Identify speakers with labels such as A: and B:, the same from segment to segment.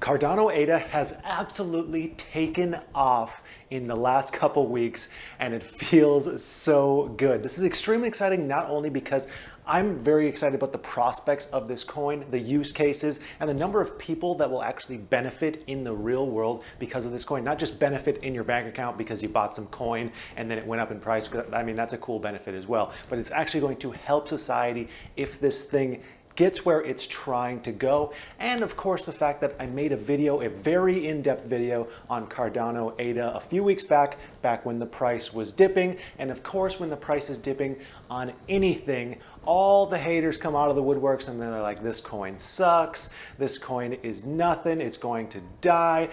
A: Cardano ADA has absolutely taken off in the last couple weeks, and it feels so good. This is extremely exciting, not only because I'm very excited about the prospects of this coin, the use cases, and the number of people that will actually benefit in the real world because of this coin. Not just benefit in your bank account because you bought some coin and then it went up in price. I mean, that's a cool benefit as well. But it's actually going to help society if this thing gets where it's trying to go. And of course, the fact that I made a video, a very in-depth video on Cardano ADA a few weeks back when the price was dipping. And of course, when the price is dipping on anything, all the haters come out of the woodworks and they're like, this coin sucks, this coin is nothing, it's going to die.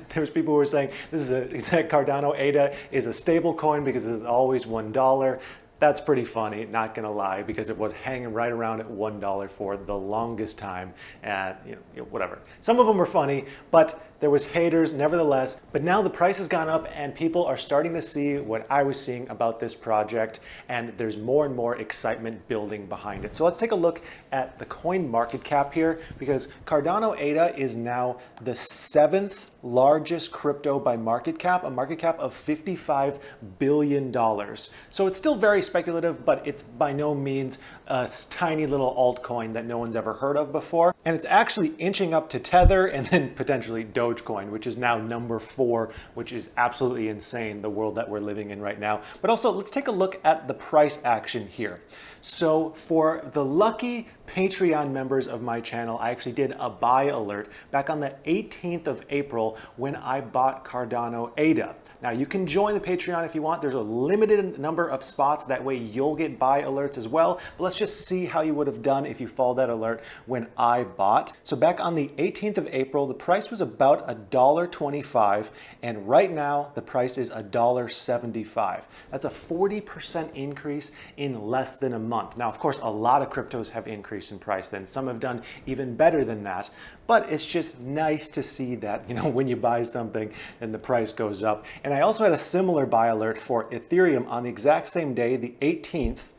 A: There's people who were saying that Cardano ADA is a stable coin because it's always $1. That's pretty funny, not gonna lie, because it was hanging right around at $1 for the longest time, and whatever. Some of them were funny, but there was haters nevertheless. But now the price has gone up and people are starting to see what I was seeing about this project, and there's more and more excitement building behind it. So let's take a look at the coin market cap here, because Cardano ADA is now the 7th largest crypto by market cap, a market cap of $55 billion. So it's still very speculative, but it's by no means a tiny little altcoin that no one's ever heard of before. And it's actually inching up to Tether and then potentially Dogecoin, which is now number 4, which is absolutely insane, the world that we're living in right now. But also, let's take a look at the price action here. So for the lucky Patreon members of my channel, I actually did a buy alert back on the 18th of April when I bought Cardano ADA. Now you can join the Patreon if you want. There's a limited number of spots. That way you'll get buy alerts as well. But let's just see how you would have done if you followed that alert when I bought. So back on the 18th of April, the price was about $1.25, and right now the price is $1.75. That's a 40% increase in less than a month. Now, of course, a lot of cryptos have increased in price then. Some have done even better than that. But it's just nice to see that, when you buy something and the price goes up. And I also had a similar buy alert for Ethereum on the exact same day, the 18th,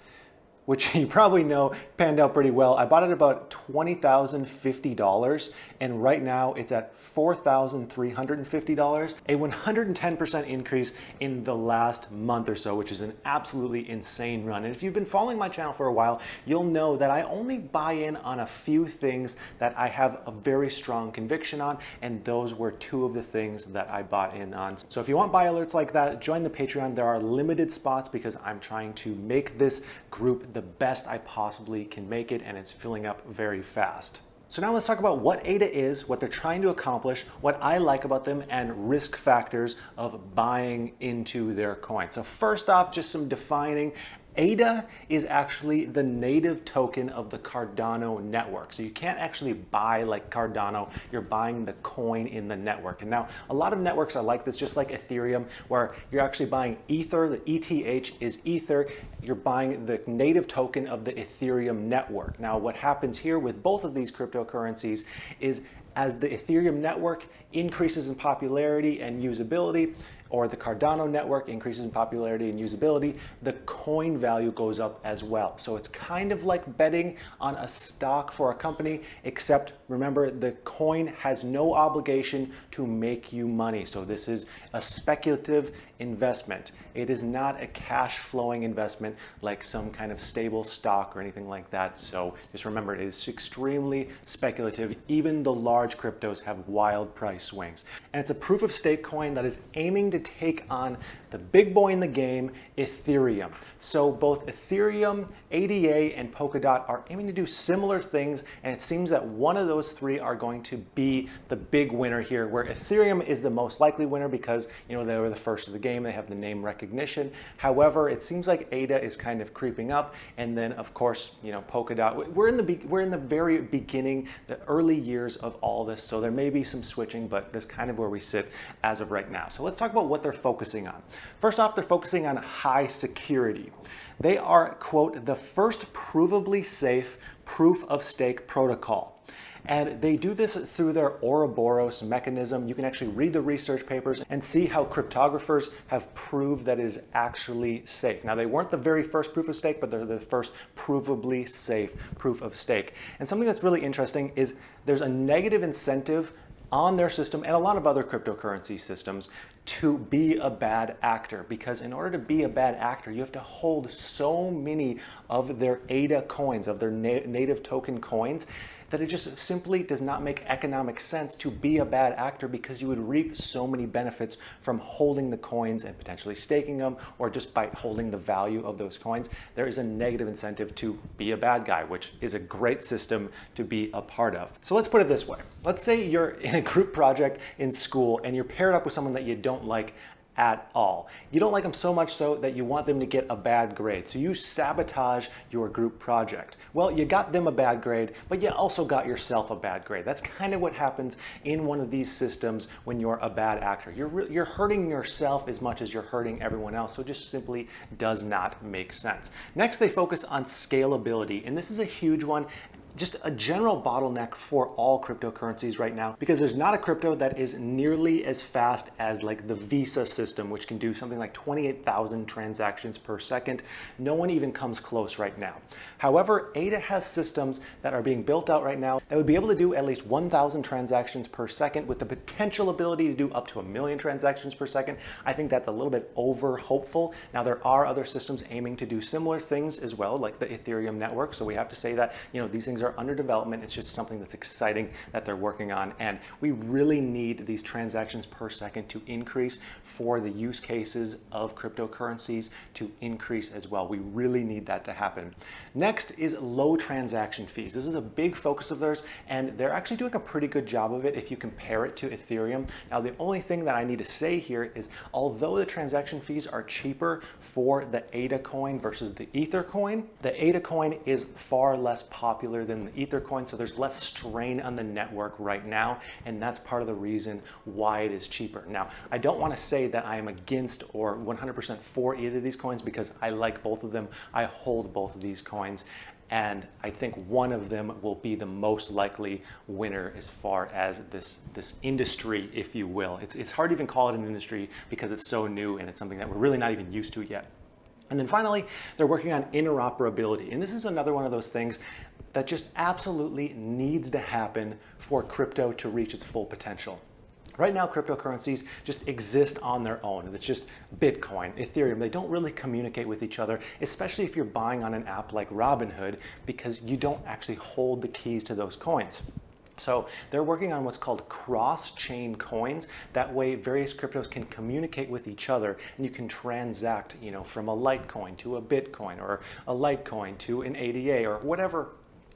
A: which you probably know panned out pretty well. I bought it at about $20,050, and right now it's at $4,350, a 110% increase in the last month or so, which is an absolutely insane run. And if you've been following my channel for a while, you'll know that I only buy in on a few things that I have a very strong conviction on, and those were 2 of the things that I bought in on. So if you want buy alerts like that, join the Patreon. There are limited spots because I'm trying to make this group the best I possibly can make it, and it's filling up very fast. So now let's talk about what ADA is, what they're trying to accomplish, what I like about them, and risk factors of buying into their coin. So first off, just some defining. ADA is actually the native token of the Cardano network. So you can't actually buy like Cardano, you're buying the coin in the network. And now a lot of networks are like this, just like Ethereum, where you're actually buying Ether, the ETH is Ether, you're buying the native token of the Ethereum network. Now what happens here with both of these cryptocurrencies is as the Ethereum network increases in popularity and usability, or the Cardano network increases in popularity and usability, the coin value goes up as well. So it's kind of like betting on a stock for a company, except remember, the coin has no obligation to make you money. So this is a speculative investment. It is not a cash flowing investment like some kind of stable stock or anything like that. So just remember, it is extremely speculative. Even the large cryptos have wild price swings. And it's a proof of stake coin that is aiming to take on the big boy in the game, Ethereum. So both Ethereum, ADA, and Polkadot are aiming to do similar things, and it seems that one of those 3 are going to be the big winner here, where Ethereum is the most likely winner because they were the first of the game, they have the name recognition. However, it seems like ADA is kind of creeping up, and then of course, Polkadot. We're in the very beginning, the early years of all this, so there may be some switching, but that's kind of where we sit as of right now. So let's talk about what they're focusing on. First off, they're focusing on high security. They are, quote, the first provably safe proof of stake protocol. And they do this through their Ouroboros mechanism. You can actually read the research papers and see how cryptographers have proved that it is actually safe. Now, they weren't the very first proof of stake, but they're the first provably safe proof of stake. And something that's really interesting is there's a negative incentive on their system and a lot of other cryptocurrency systems to be a bad actor, because in order to be a bad actor, you have to hold so many of their ADA coins, of their native token coins, that it just simply does not make economic sense to be a bad actor, because you would reap so many benefits from holding the coins and potentially staking them, or just by holding the value of those coins. There is a negative incentive to be a bad guy, which is a great system to be a part of. So let's put it this way. Let's say you're in a group project in school and you're paired up with someone that you don't like at all. You don't like them so much so that you want them to get a bad grade. So you sabotage your group project. Well, you got them a bad grade, but you also got yourself a bad grade. That's kind of what happens in one of these systems when you're a bad actor. You're hurting yourself as much as you're hurting everyone else. So it just simply does not make sense. Next, they focus on scalability, and this is a huge one. Just a general bottleneck for all cryptocurrencies right now, because there's not a crypto that is nearly as fast as like the Visa system, which can do something like 28,000 transactions per second. No one even comes close right now. However, ADA has systems that are being built out right now that would be able to do at least 1,000 transactions per second, with the potential ability to do up to 1 million transactions per second. I think that's a little bit over hopeful. Now, there are other systems aiming to do similar things as well, like the Ethereum network. So we have to say that, these things are under development. It's just something that's exciting that they're working on, and we really need these transactions per second to increase for the use cases of cryptocurrencies to increase as well. We really need that to happen. Next is low transaction fees. This is a big focus of theirs, and they're actually doing a pretty good job of it if you compare it to Ethereum. Now, the only thing that I need to say here is, although the transaction fees are cheaper for the ADA coin versus the Ether coin, the ADA coin is far less popular than the Ether coin, so there's less strain on the network right now, and that's part of the reason why it is cheaper. Now, I don't want to say that I am against or 100% for either of these coins, because I like both of them. I hold both of these coins, and I think one of them will be the most likely winner as far as this industry, if you will. It's hard to even call it an industry because it's so new and it's something that we're really not even used to yet. And then finally, they're working on interoperability. And this is another one of those things that just absolutely needs to happen for crypto to reach its full potential. Right now, cryptocurrencies just exist on their own. It's just Bitcoin, Ethereum. They don't really communicate with each other, especially if you're buying on an app like Robinhood, because you don't actually hold the keys to those coins. So they're working on what's called cross-chain coins. That way, various cryptos can communicate with each other, and you can transact, from a Litecoin to a Bitcoin, or a Litecoin to an ADA, or whatever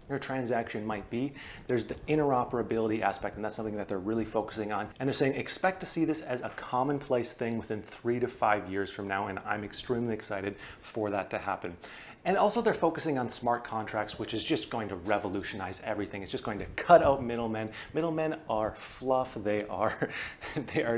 A: your transaction might be. There's the interoperability aspect, and that's something that they're really focusing on. And they're saying, expect to see this as a commonplace thing within 3 to 5 years from now, and I'm extremely excited for that to happen. And also, they're focusing on smart contracts, which is just going to revolutionize everything. It's just going to cut out middlemen. Middlemen are fluff. They are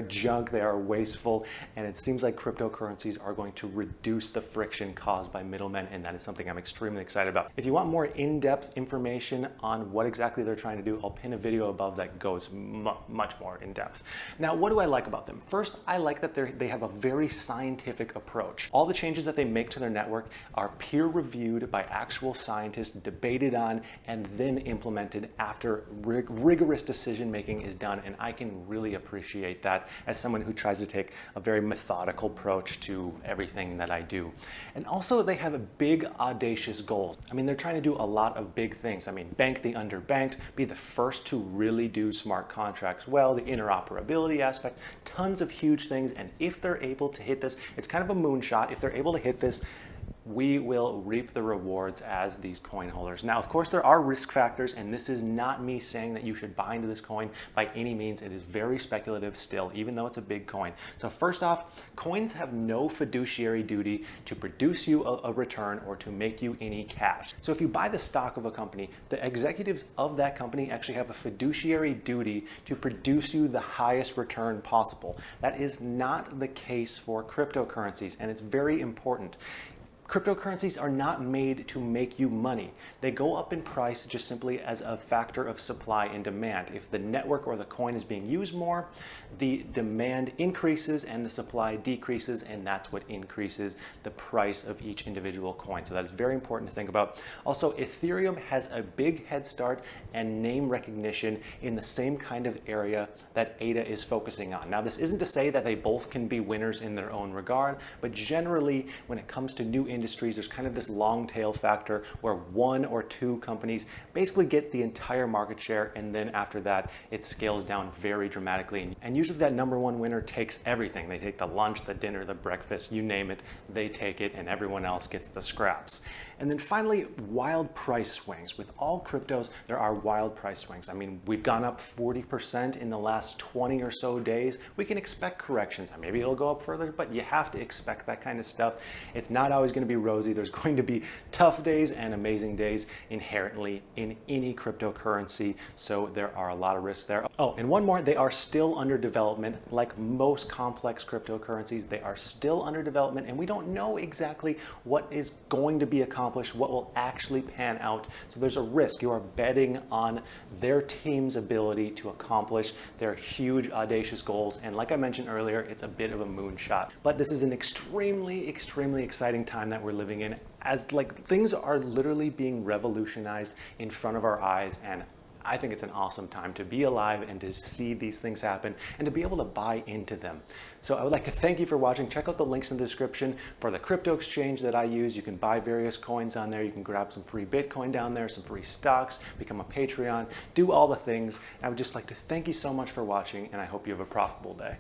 A: junk. They are wasteful. And it seems like cryptocurrencies are going to reduce the friction caused by middlemen, and that is something I'm extremely excited about. If you want more in-depth information on what exactly they're trying to do, I'll pin a video above that goes much more in depth. Now, what do I like about them? First, I like that they have a very scientific approach. All the changes that they make to their network are peer-reviewed by actual scientists, debated on, and then implemented after rigorous decision-making is done, and I can really appreciate that as someone who tries to take a very methodical approach to everything that I do. And also, they have a big, audacious goals. I mean, they're trying to do a lot of big things. I mean, bank the underbanked, be the first to really do smart contracts well, the interoperability aspect, tons of huge things, and if they're able to hit this, it's kind of a moonshot. If they're able to hit this, we will reap the rewards as these coin holders. Now, of course, there are risk factors, and this is not me saying that you should buy into this coin by any means. It is very speculative still, even though it's a big coin. So first off, coins have no fiduciary duty to produce you a return or to make you any cash. So if you buy the stock of a company, the executives of that company actually have a fiduciary duty to produce you the highest return possible. That is not the case for cryptocurrencies, and it's very important. Cryptocurrencies are not made to make you money. They go up in price just simply as a factor of supply and demand. If the network or the coin is being used more, the demand increases and the supply decreases, and that's what increases the price of each individual coin. So that is very important to think about. Also, Ethereum has a big head start and name recognition in the same kind of area that ADA is focusing on. Now, this isn't to say that they both can be winners in their own regard, but generally, when it comes to new industries, there's kind of this long tail factor where one or two companies basically get the entire market share, and then after that it scales down very dramatically. And usually that number one winner takes everything. They take the lunch, the dinner, the breakfast, you name it, they take it, and everyone else gets the scraps. And then finally, wild price swings. With all cryptos, there are wild price swings. I mean, we've gone up 40% in the last 20 or so days. We can expect corrections. Maybe it'll go up further, but you have to expect that kind of stuff. It's not always going to be rosy. There's going to be tough days and amazing days inherently in any cryptocurrency. So there are a lot of risks there. Oh, and one more, they are still under development. Like most complex cryptocurrencies, they are still under development, and we don't know exactly what is going to be accomplished, what will actually pan out. So there's a risk. You are betting on their team's ability to accomplish their huge, audacious goals. And like I mentioned earlier, it's a bit of a moonshot. But this is an extremely, extremely exciting time that we're living in, as like things are literally being revolutionized in front of our eyes, and I think it's an awesome time to be alive and to see these things happen and to be able to buy into them. So I would like to thank you for watching. Check out the links in the description for the crypto exchange that I use. You can buy various coins on there. You can grab some free Bitcoin down there, some free stocks, become a Patreon, do all the things. And I would just like to thank you so much for watching, and I hope you have a profitable day.